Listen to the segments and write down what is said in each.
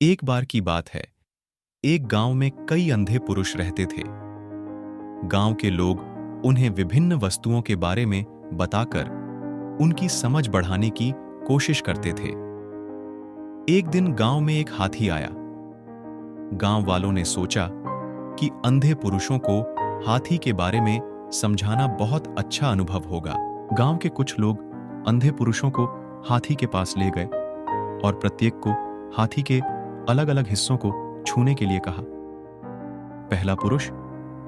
एक बार की बात है। एक गांव में कई अंधे पुरुष रहते थे। गांव के लोग उन्हें विभिन्न वस्तुओं के बारे में बताकर उनकी समझ बढ़ाने की कोशिश करते थे। एक दिन गांव में एक हाथी आया। गांव वालों ने सोचा कि अंधे पुरुषों को हाथी के बारे में समझाना बहुत अच्छा अनुभव होगा। गांव के कुछ लोग अंधे पुरुषों को हाथी के पास ले गए और प्रत्येक को हाथी के अलग अलग हिस्सों को छूने के लिए कहा। पहला पुरुष,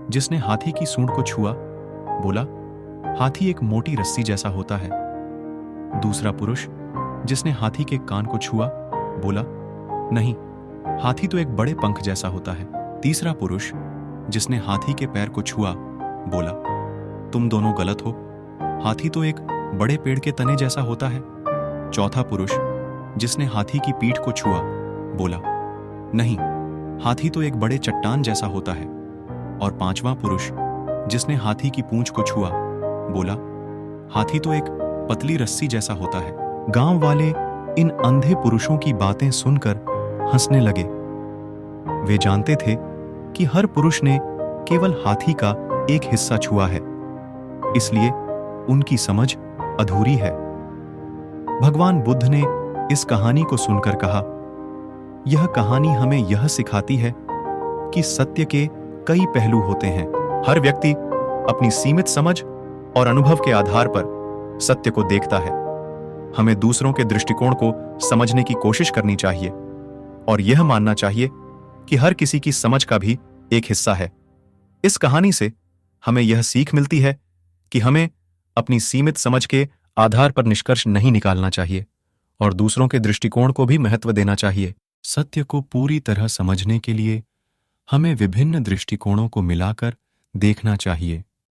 जिसने हाथी की सूंड को छुआ, बोला, हाथी एक मोटी रस्सी जैसा होता है। दूसरा पुरुष, जिसने हाथी के कान को छुआ, बोला, नहीं, हाथी तो एक बड़े पंख जैसा होता है। तीसरा पुरुष, जिसने हाथी के पैर को छुआ, बोला, तुम दोनों गलत हो, हाथी तो एक बड़े पेड़ के तने जैसा होता है। चौथा पुरुष, जिसने हाथी की पीठ को छुआ, बोला, नहीं, हाथी तो एक बड़े चट्टान जैसा होता है। और पांचवां पुरुष, जिसने हाथी की पूंछ को छुआ, बोला, हाथी तो एक पतली रस्सी जैसा होता है। गांव वाले इन अंधे पुरुषों की बातें सुनकर हंसने लगे। वे जानते थे कि हर पुरुष ने केवल हाथी का एक हिस्सा छुआ है, इसलिए उनकी समझ अधूरी है। भगवान बुद्ध ने इस कहानी को सुनकर कहा, यह कहानी हमें यह सिखाती है कि सत्य के कई पहलू होते हैं। हर व्यक्ति अपनी सीमित समझ और अनुभव के आधार पर सत्य को देखता है। हमें दूसरों के दृष्टिकोण को समझने की कोशिश करनी चाहिए और यह मानना चाहिए कि हर किसी की समझ का भी एक हिस्सा है। इस कहानी से हमें यह सीख मिलती है कि हमें अपनी सीमित समझ के आधार पर निष्कर्ष नहीं निकालना चाहिए और दूसरों के दृष्टिकोण को भी महत्व देना चाहिए। सत्य को पूरी तरह समझने के लिए हमें विभिन्न दृष्टिकोणों को मिलाकर देखना चाहिए।